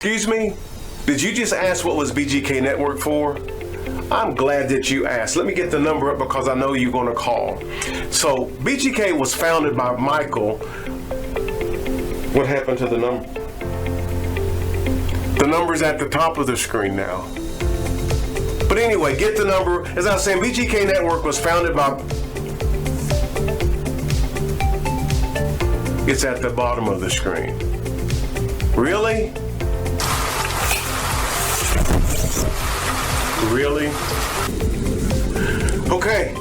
Excuse me? Did you just ask what was BGK Network for? I'm glad that you asked. Let me get the number up because I know you're going to call. So BGK was founded by Michael. What happened to the number? The number's at the top of the screen now. But anyway, get the number. As I was saying, BGK Network was founded by... It's at the bottom of the screen. Really? Really? Okay.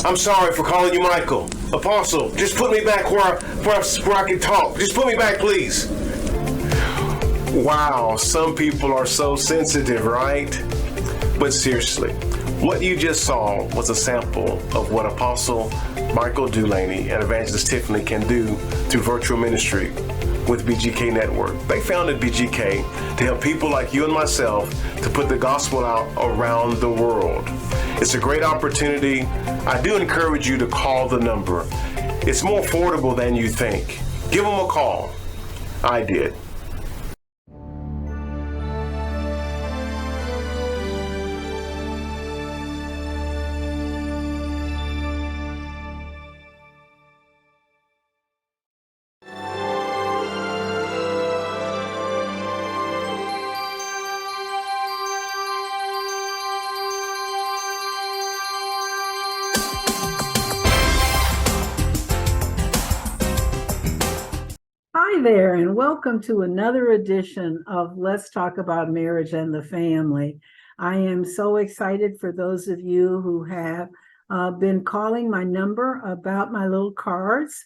I'm sorry for calling you Michael. Apostle, just put me back where I can talk. Just put me back, please. Wow, some people are so sensitive, right? But seriously, what you just saw was a sample of what Apostle Michael Dulaney and Evangelist Tiffany can do through virtual ministry with BGK Network. They founded BGK to help people like you and myself to put the gospel out around the world. It's a great opportunity. I do encourage you to call the number. It's more affordable than you think. Give them a call. I did. Hi there, and welcome to another edition of Let's Talk About Marriage and the Family. I am so excited for those of you who have been calling my number about my little cards.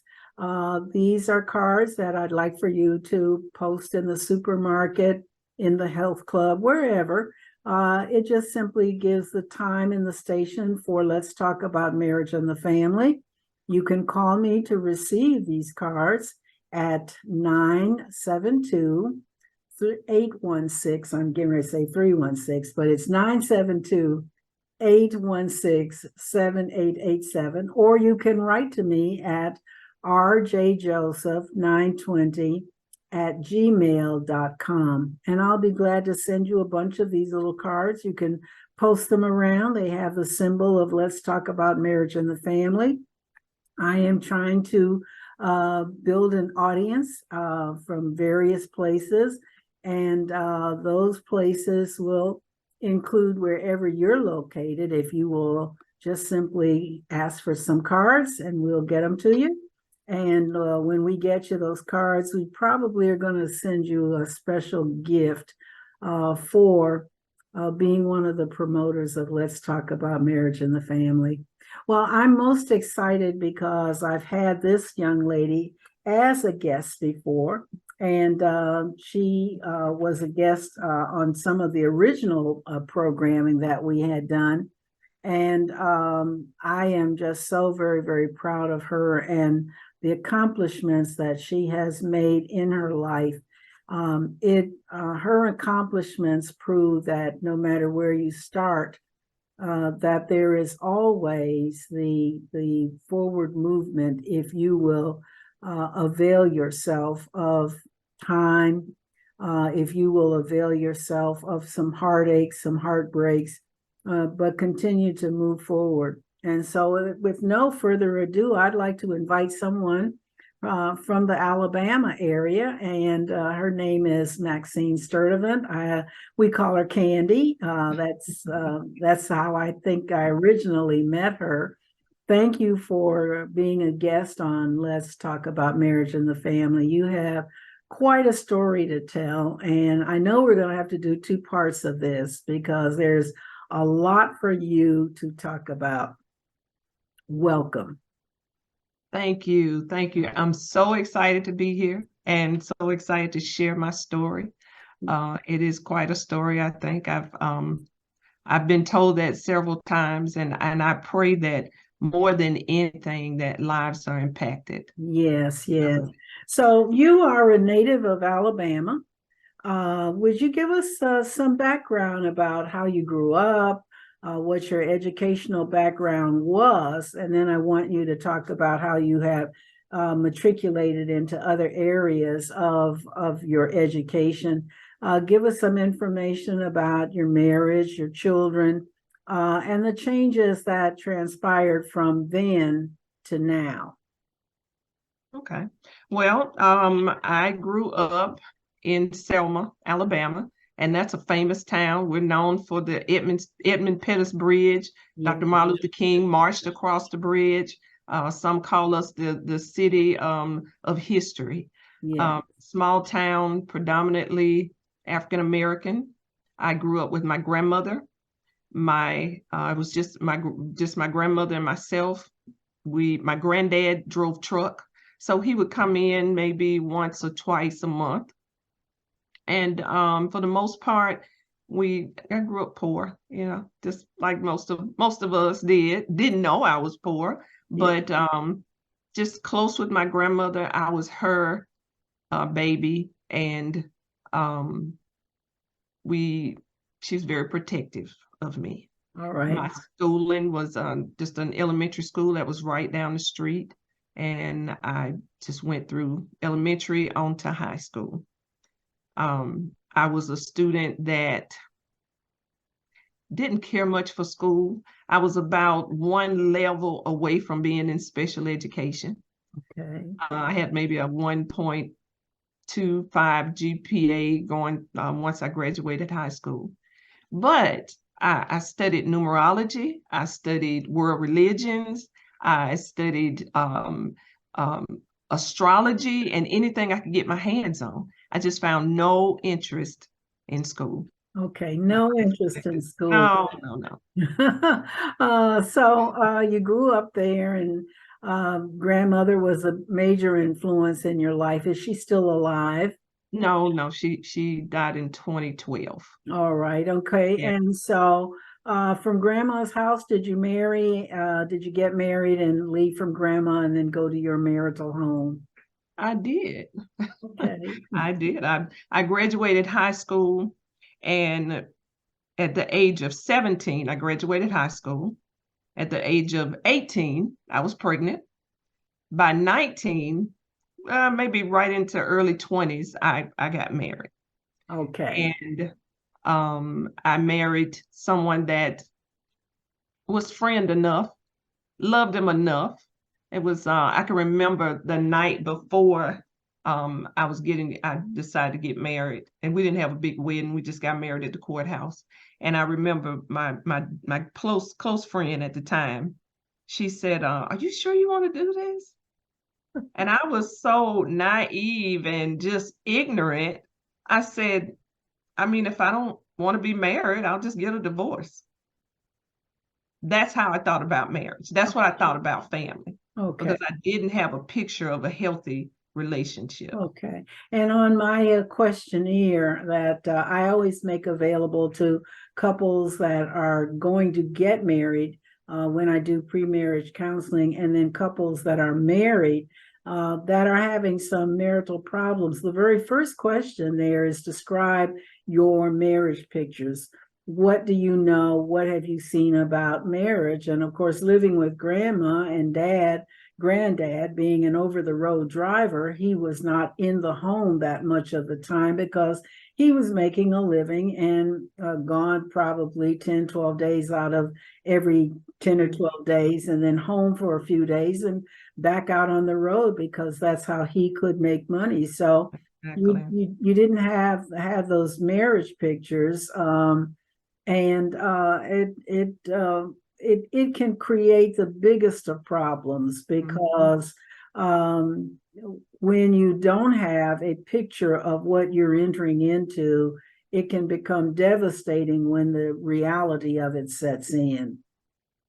These are cards that I'd like for you to post in the supermarket, in the health club, wherever. It just simply gives the time and the station for Let's Talk About Marriage and the Family. You can call me to receive these cards at 972-816, I'm getting ready to say 316, but it's 972-816-7887, or you can write to me at rjjoseph920@gmail.com, and I'll be glad to send you a bunch of these little cards. You can post them around. They have the symbol of Let's Talk About Marriage and the Family. I am trying to build an audience from various places, and those places will include wherever you're located. If you will just simply ask for some cards and we'll get them to you. And when we get you those cards, we probably are going to send you a special gift for being one of the promoters of Let's Talk About Marriage and the Family. Well, I'm most excited because I've had this young lady as a guest before, and she was a guest on some of the original programming that we had done. And I am just so very, very proud of her and the accomplishments that she has made in her life. Her accomplishments prove that no matter where you start, that there is always the forward movement if you will avail yourself of time, if you will avail yourself of some heartaches, some heartbreaks, but continue to move forward. And so with no further ado, I'd like to invite someone from the Alabama area, and her name is Maxine Sturdivant. We call her Candy. That's how I think I originally met her. Thank you for being a guest on Let's Talk About Marriage and the Family. You have quite a story to tell, and I know we're going to have to do two parts of this because there's a lot for you to talk about. Welcome. Thank you. I'm so excited to be here and so excited to share my story. It is quite a story. I think I've been told that several times, and I pray that more than anything that lives are impacted. Yes. So you are a native of Alabama. Would you give us some background about how you grew up, what your educational background was, and then I want you to talk about how you have matriculated into other areas of your education. Give us some information about your marriage, your children, and the changes that transpired from then to now. Okay. Well, I grew up in Selma, Alabama, and that's a famous town. We're known for the Edmund Pettus Bridge. Yeah. Dr. Martin Luther King marched across the bridge. Some call us the city of history. Yeah. Small town, predominantly African American. I grew up with my grandmother. It was just my grandmother and myself. My granddad drove truck. So he would come in maybe once or twice a month. And for the most part, I grew up poor, just like most of us didn't know I was poor, but just close with my grandmother. I was her baby, and she was very protective of me. All right. My schooling was just an elementary school that was right down the street. And I just went through elementary on to high school. I was a student that didn't care much for school. I was about one level away from being in special education. Okay. I had maybe a 1.25 GPA going once I graduated high school. But I studied numerology. I studied world religions. I studied astrology and anything I could get my hands on. I just found no interest in school. Okay, no interest in school. No. So you grew up there, and grandmother was a major influence in your life. Is she still alive? No, she died in 2012. All right, okay. Yeah. And so from grandma's house, did you marry? Did you get married and leave from grandma and then go to your marital home? I did. Okay. I did. I graduated high school, and at the age of 17, I graduated high school. At the age of 18, I was pregnant. By 19, maybe right into early 20s, I got married. Okay. And I married someone that was friend enough, loved him enough. It was I can remember the night before I decided to get married, and we didn't have a big wedding. We just got married at the courthouse. And I remember my close friend at the time. She said, "Are you sure you want to do this?" And I was so naive and just ignorant. I said, "I mean, if I don't want to be married, I'll just get a divorce." That's how I thought about marriage. That's what I thought about family. Okay. Because I didn't have a picture of a healthy relationship. Okay. And on my questionnaire that I always make available to couples that are going to get married when I do pre-marriage counseling, and then couples that are married that are having some marital problems, the very first question there is describe your marriage pictures. What do you know? What have you seen about marriage? And of course, living with grandma and granddad being an over-the-road driver, he was not in the home that much of the time because he was making a living and gone probably 10, 12 days out of every 10 or 12 days, and then home for a few days and back out on the road because that's how he could make money. So Exactly. you didn't have those marriage pictures. And it can create the biggest of problems because when you don't have a picture of what you're entering into, it can become devastating when the reality of it sets in.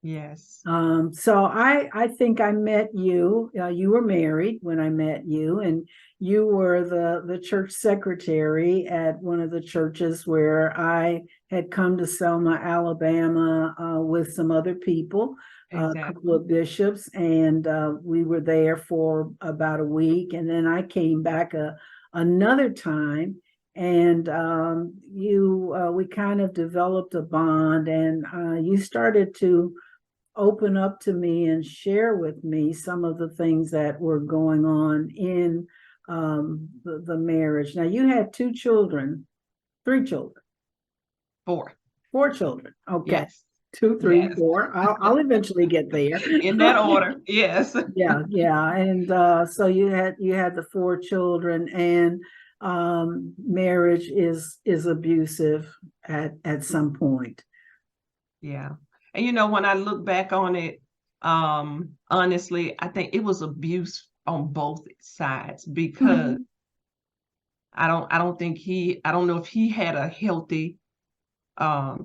Yes. So I think I met you. You were married when I met you, and you were the church secretary at one of the churches where I had come to Selma, Alabama, with some other people, Exactly. a couple of bishops, and we were there for about a week, and then I came back another time. And we kind of developed a bond, and you started to open up to me and share with me some of the things that were going on in the marriage. Now, you had 2 children, 3 children, 4. 4 children. Okay. Yes. 2, 3, Yes. 4. I'll eventually get there. In that order. Yes. Yeah, yeah. And so you had the 4 children, and marriage is abusive at some point. Yeah. And when I look back on it, honestly, I think it was abuse on both sides, because Mhm. I don't know if he had a healthy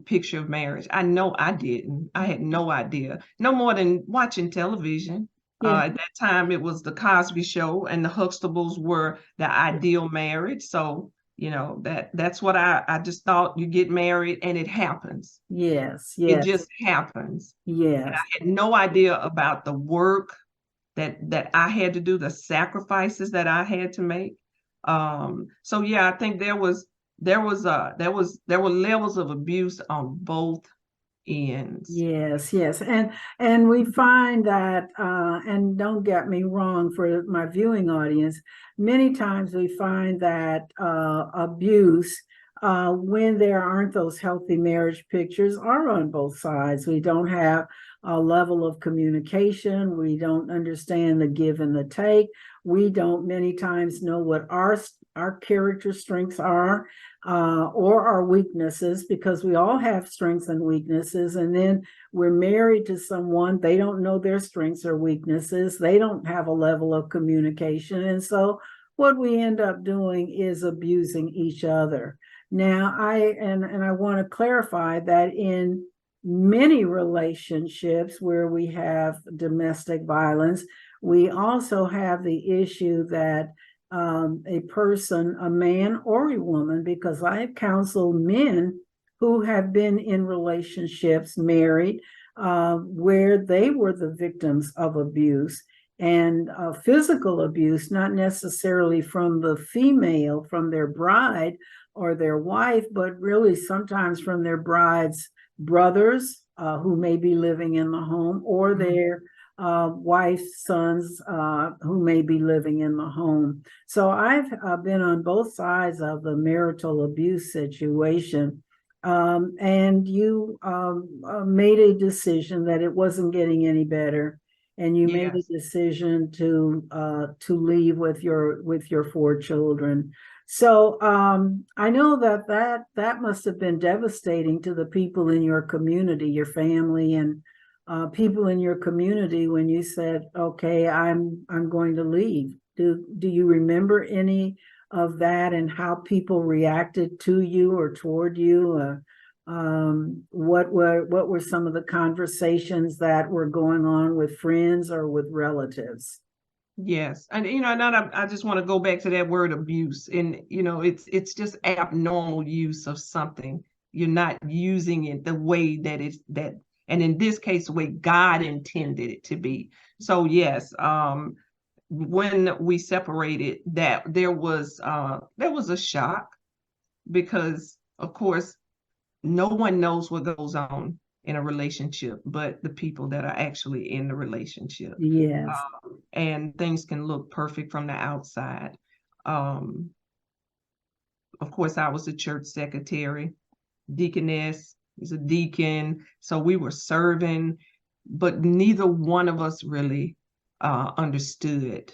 picture of marriage. I know I didn't. I had no idea. No more than watching television. Yeah. At that time, it was the Cosby Show, and the Huxtables were the ideal marriage. So, that's what I just thought. You get married and it happens. Yes, It yes, just happens. yes, I had no idea about the work that I had to do, the sacrifices that I had to make. So yeah, I think there were levels of abuse on both ends. yes, yes. And we find that, and don't get me wrong, for my viewing audience, many times we find that abuse, when there aren't those healthy marriage pictures, are on both sides. We don't have a level of communication. We don't understand the give and the take. We don't many times know what our character strengths are, or our weaknesses, because we all have strengths and weaknesses. And then we're married to someone, they don't know their strengths or weaknesses. They don't have a level of communication. And so what we end up doing is abusing each other. Now, I want to clarify that in many relationships where we have domestic violence, we also have the issue that a person, a man or a woman, because I have counseled men who have been in relationships, married, where they were the victims of abuse, and physical abuse, not necessarily from the female, from their bride or their wife, but really sometimes from their bride's brothers, who may be living in the home, or their wife's sons, who may be living in the home. So I've been on both sides of the marital abuse situation. And you made a decision that it wasn't getting any better, and you made a Yes. decision to leave with your 4 children. So I know that must have been devastating to the people in your community, your family, and people in your community, when you said, "Okay, I'm going to leave." Do you remember any of that, and how people reacted to you or toward you? What were some of the conversations that were going on with friends or with relatives? Yes. And now I just want to go back to that word abuse. And it's just abnormal use of something. You're not using it the way and in this case, the way God intended it to be. So yes, when we separated, that there was a shock, because of course no one knows what goes on in a relationship but the people that are actually in the relationship. Yes. And things can look perfect from the outside. Um, of course, I was the church secretary, deaconess is a deacon, so we were serving, but neither one of us really understood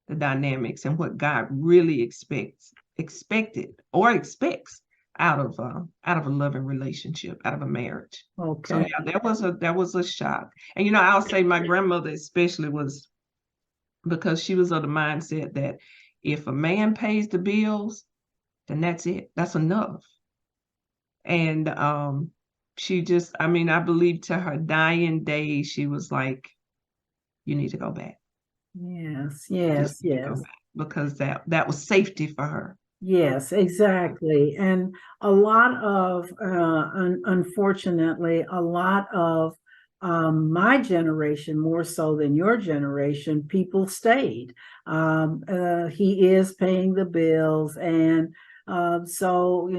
the dynamics and what God really expected or expects out of a loving relationship, out of a marriage. So Okay. yeah, that was a shock. And I'll say my grandmother especially was, because she was of the mindset that if a man pays the bills, then that's it. That's enough. And she just, I believe to her dying day, she was like, you need to go back. Yes, You yes, just need to go yes. back, because that was safety for her. Yes, exactly. And a lot of, unfortunately, a lot of my generation, more so than your generation, people stayed. He is paying the bills, and So,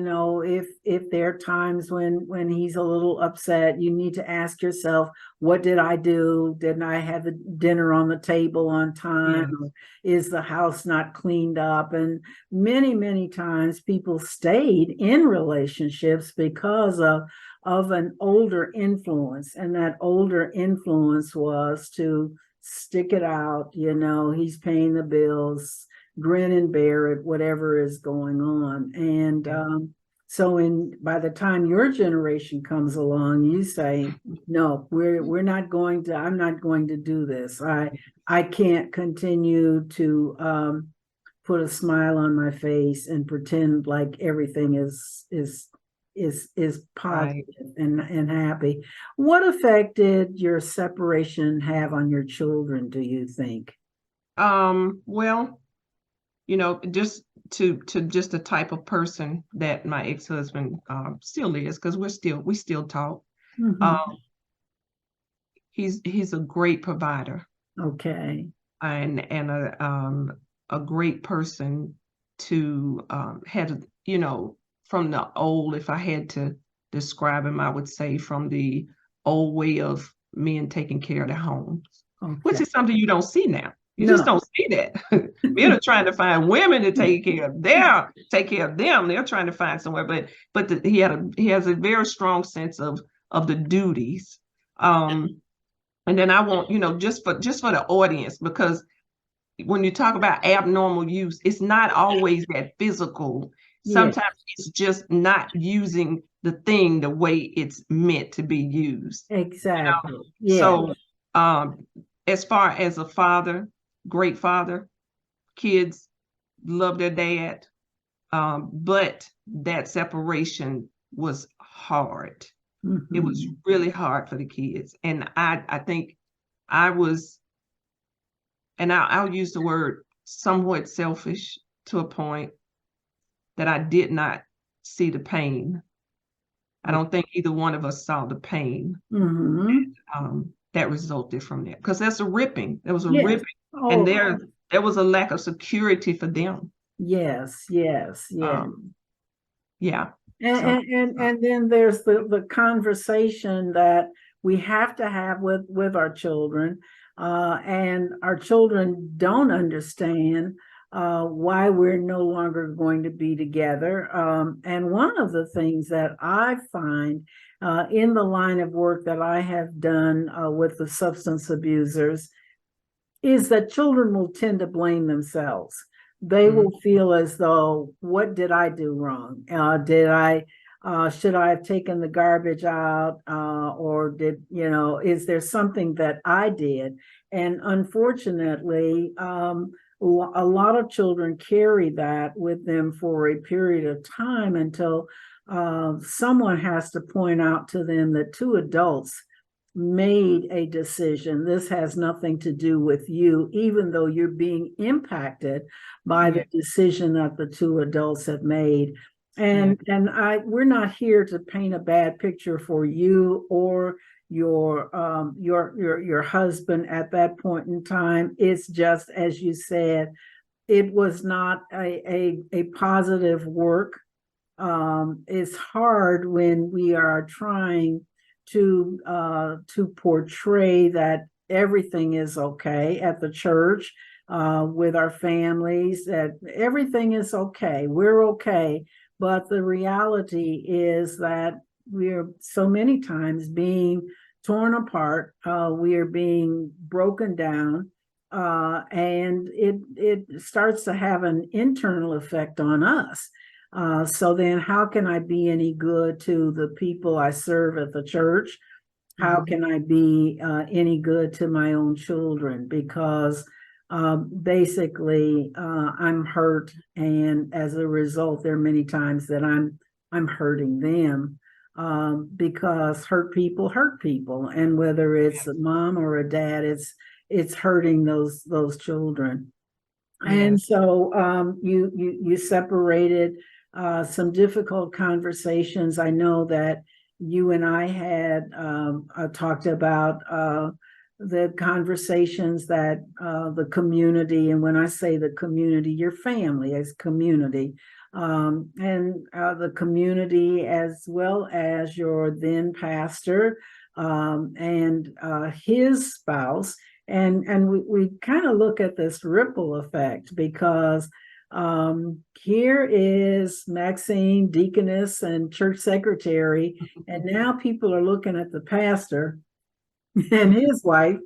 if there are times when he's a little upset, you need to ask yourself, what did I do? Didn't I have the dinner on the table on time? Yes. Or is the house not cleaned up? And many, many times people stayed in relationships because of an older influence. And that older influence was to stick it out, he's paying the bills, grin and bear it, whatever is going on. And so by the time your generation comes along, you say, no, we're not going to, I'm not going to do this. I can't continue to put a smile on my face and pretend like everything is positive and happy. What effect did your separation have on your children, do you think? Well, just just the type of person that my ex-husband still is, because we still talk. Mhm. He's a great provider Okay. and a great person to had, from the old, if I had to describe him, I would say from the old way of men taking care of their homes, which Okay. is something you don't see now. You just No. don't see that. Men are trying to find women to take care of them. They're trying to find somewhere, but he has a very strong sense of the duties. And then I want, just for the audience, because when you talk about abnormal use, it's not always that physical. Yeah, Sometimes it's just not using the thing the way it's meant to be used. exactly. Yeah. So, as far as a father, great father, kids love their dad, but that separation was hard. It was Mhm. really hard for the kids, and I think I was, and I'll use the word somewhat selfish to a point that I did not see the pain. I don't think either one of us saw the pain Mhm. that resulted from that, because that's a ripping. There was a Yes. ripping, and Oh, there was a lack of security for them. yes, yes, yes. Yeah. And So and then there's the conversation that we have to have with our children, and our children don't understand why we're no longer going to be together. And one of the things that I find in the line of work that I have done with the substance abusers is that children will tend to blame themselves. They mm, will feel as though, what did I do wrong? Should I have taken the garbage out? Or is there something that I did? And unfortunately, a lot of children carry that with them for a period of time until someone has to point out to them that two adults made a decision. This has nothing to do with you, even though you're being impacted by yeah, the decision that the two adults have made. yeah, And we're not here to paint a bad picture for you or your husband at that point in time. It's just, as you said, it was not a positive work. It's hard when we are trying to portray that everything is okay at the church, with our families, that everything is okay, we're okay. But the reality is that we're so many times being torn apart, we are being broken down, and it starts to have an internal effect on us. So then how can I be any good to the people I serve at the church? How mhm, can I be any good to my own children? Because basically I'm hurt, and as a result, there are many times that I'm hurting them, because hurt people, and whether it's a mom or a dad, it's hurting those children. And yes, so you separated, some difficult conversations. I know that you and I had talked about the conversations that the community, and when I say the community, your family as community, and the community, as well as your then pastor and his spouse. And we kind of look at this ripple effect, because here is Maxine, deaconess and church secretary, and now people are looking at the pastor and his wife.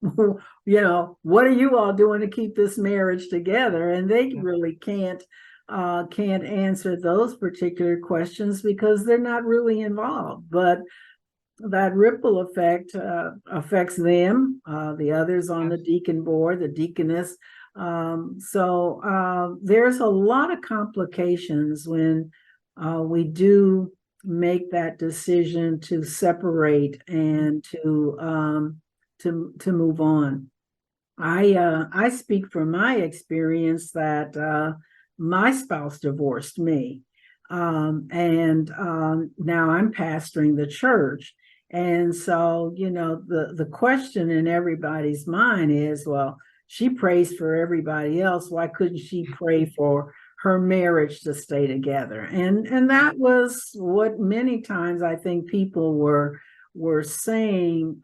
What are you all doing to keep this marriage together? And they really can't answer those particular questions because they're not really involved. But that ripple effect affects them, the others on the deacon board, the deaconess. So there's a lot of complications when we do make that decision to separate and to move on. I speak from my experience that my spouse divorced me, and now I'm pastoring the church. And so, the question in everybody's mind is, well, she prays for everybody else. Why couldn't she pray for her marriage to stay together? And that was what many times I think people were saying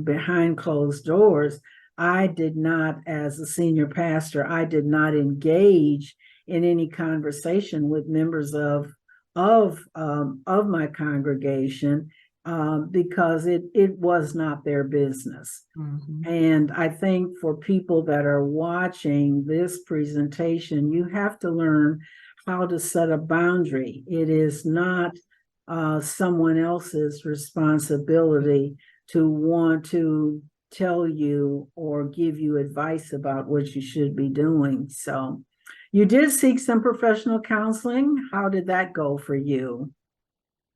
behind closed doors. I did not, as a senior pastor, I did not engage in any conversation with members of my congregation, because it was not their business. Mm-hmm. And I think for people that are watching this presentation, you have to learn how to set a boundary. It is not someone else's responsibility to want to tell you or give you advice about what you should be doing. So you did seek some professional counseling. How did that go for you?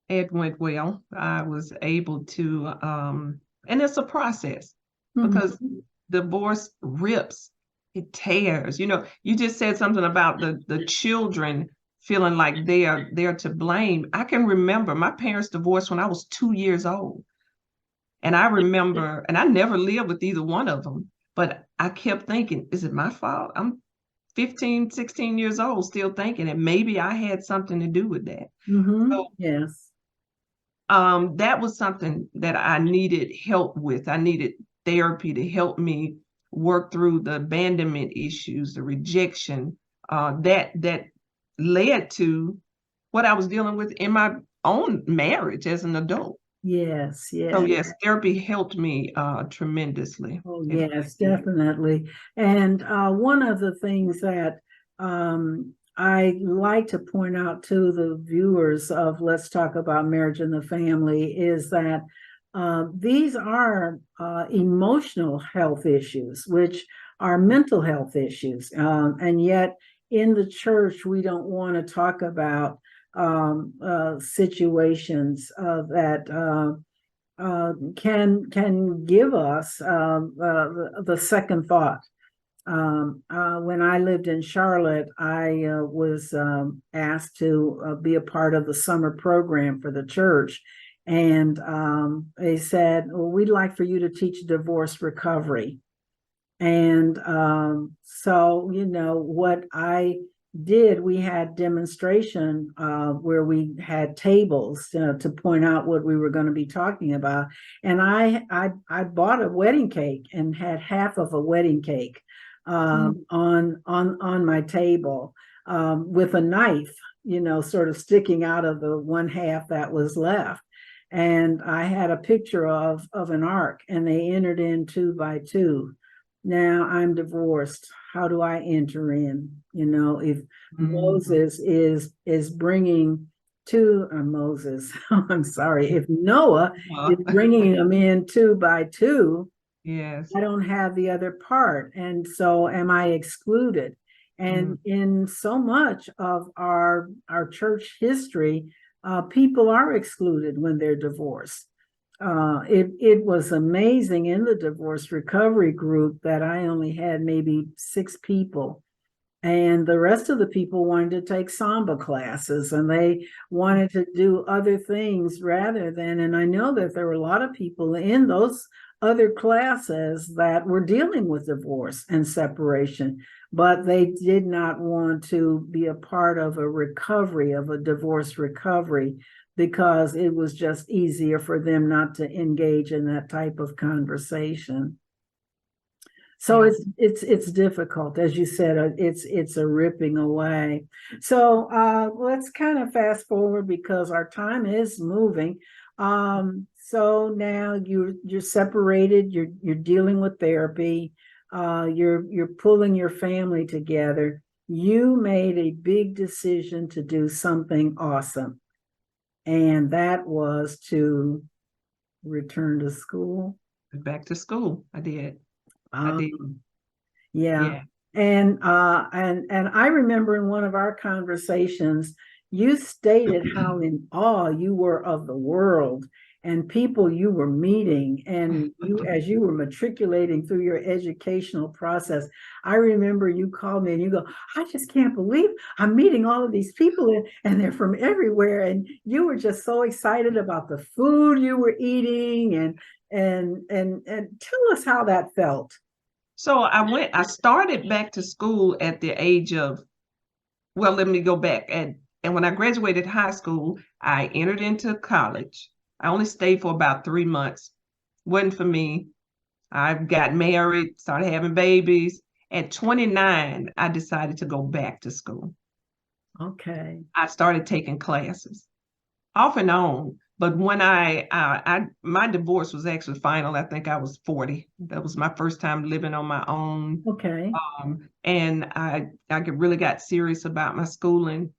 It went well. I was able to, and it's a process, because divorce rips, it tears. You just said something about the children feeling like they're to blame. I can remember my parents divorced when I was 2 years old. And I remember, and I never lived with either one of them, but I kept thinking, is it my fault? I'm 15, 16 years old, still thinking that maybe I had something to do with that. Mm-hmm. So, yes. That was something that I needed help with. I needed therapy to help me work through the abandonment issues, the rejection, that led to what I was dealing with in my own marriage as an adult. Yes, yes. So yes, therapy helped me tremendously. Oh, yes, definitely. And one of the things that I like to point out to the viewers of Let's Talk About Marriage and the Family is that these are emotional health issues, which are mental health issues. And yet in the church, we don't want to talk about situations that can give us the second thought. When I lived in Charlotte, I was asked to be a part of the summer program for the church. And they said, well, we'd like for you to teach divorce recovery. And so, what I did, we had demonstration where we had tables to point out what we were going to be talking about. And I bought a wedding cake and had half of a wedding cake on my table with a knife, sort of sticking out of the one half that was left. And I had a picture of an ark, and they entered in 2 by 2. Now I'm divorced. How do I enter in? If Moses is bringing Moses, I'm sorry, if Noah is bringing them in 2 by 2, yes, I don't have the other part. And so am I excluded? And in so much of our church history, people are excluded when they're divorced. It was amazing in the divorce recovery group that I only had maybe 6 people, and the rest of the people wanted to take Samba classes, and they wanted to do other things rather than, and I know that there were a lot of people in those other classes that were dealing with divorce and separation, but they did not want to be a part of a recovery, of a divorce recovery, because it was just easier for them not to engage in that type of conversation. So Yeah. it's difficult, as you said. It's a ripping away. So let's kind of fast forward because our time is moving. So now you're separated. You're dealing with therapy. You're pulling your family together. You made a big decision to do something awesome, and that was to return to school. Back to school. I did. I did. Yeah. Yeah. And I remember in one of our conversations, you stated how in awe you were of the world and people you were meeting, and you, as you were matriculating through your educational process. I remember you called me and you go, I just can't believe I'm meeting all of these people, and they're from everywhere. And you were just so excited about the food you were eating, and tell us how that felt. So I started back to school at the age of, well, let me go back. And when I graduated high school, I entered into college. I only stayed for about 3 months. Wasn't for me. I got married, started having babies. At 29, I decided to go back to school. Okay. I started taking classes off and on. But when my divorce was actually final, I think I was 40. That was my first time living on my own. Okay. And I really got serious about my schooling.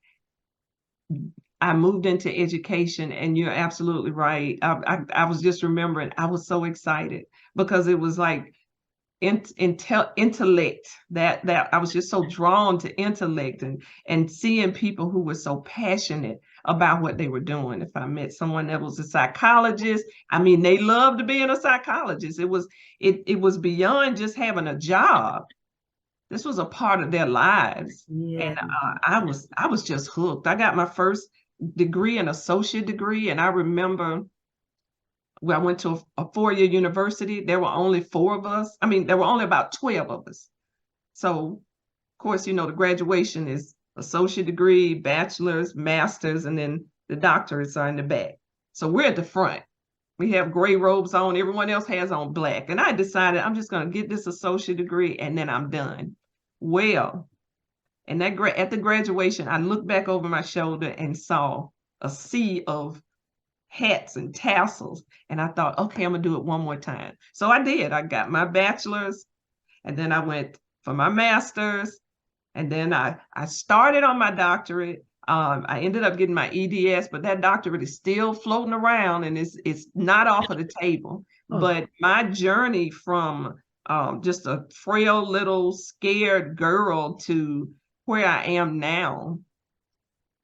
I moved into education, and you're absolutely right. I was just remembering, I was so excited because it was like intellect, that I was just so drawn to intellect, and seeing people who were so passionate about what they were doing. If I met someone that was a psychologist, I mean, they loved being a psychologist. It was beyond just having a job. This was a part of their lives. Yeah. And I was just hooked. I got my first degree, an associate degree, and I remember when I went to a 4-year university, there were only 4 of us. I mean, there were only about 12 of us. So, of course, the graduation is associate degree, bachelor's, master's, and then the doctorates are in the back. So we're at the front. We have gray robes on. Everyone else has on black. And I decided I'm just going to get this associate degree and then I'm done. Well, and at the graduation, I looked back over my shoulder and saw a sea of hats and tassels. And I thought, okay, I'm going to do it one more time. So I did. I got my bachelor's, and then I went for my master's, and then I started on my doctorate. I ended up getting my EDS, but that doctorate is still floating around, and it's not off of the table. Oh. But my journey from just a frail little scared girl to where I am now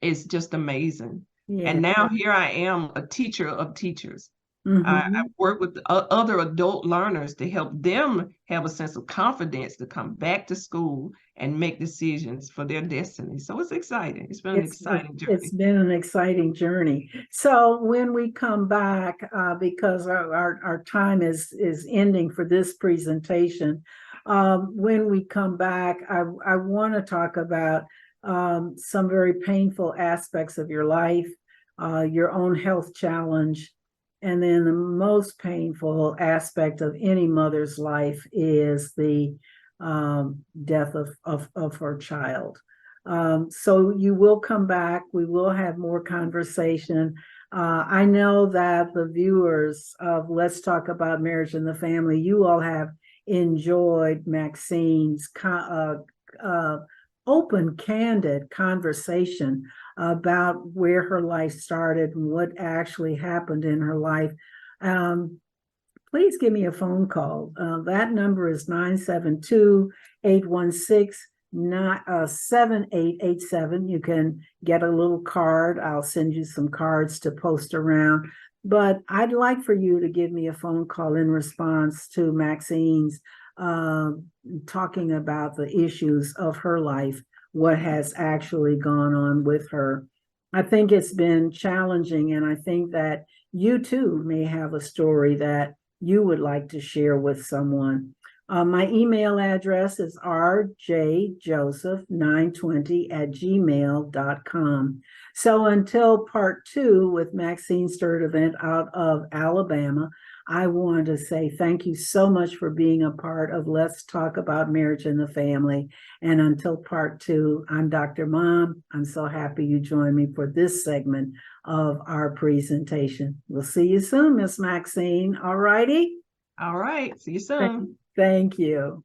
is just amazing. Yeah. And now here I am, a teacher of teachers. I Mm-hmm. work with other adult learners to help them have a sense of confidence to come back to school and make decisions for their destiny. So it's exciting. It's been an exciting journey. It's been an exciting journey. So when we come back, because our time is ending for this presentation, when we come back, I want to talk about some very painful aspects of your life, your own health challenge. And then the most painful aspect of any mother's life is the death of her child. So you will come back. We will have more conversation. I know that the viewers of Let's Talk About Marriage and the Family, you all have enjoyed Maxine's open, candid conversation about where her life started and what actually happened in her life. Please give me a phone call. That number is 972-816-7887. You can get a little card. I'll send you some cards to post around. But I'd like for you to give me a phone call in response to Maxine's talking about the issues of her life, what has actually gone on with her. I think it's been challenging, and I think that you too may have a story that you would like to share with someone. My email address is rjjoseph920@gmail.com. So until part 2 with Maxine Sturdivant out of Alabama, I want to say thank you so much for being a part of Let's Talk About Marriage and the Family. And until part 2, I'm Dr. Mom. I'm so happy you joined me for this segment of our presentation. We'll see you soon, Miss Maxine. All righty? All right. See you soon. Thank you.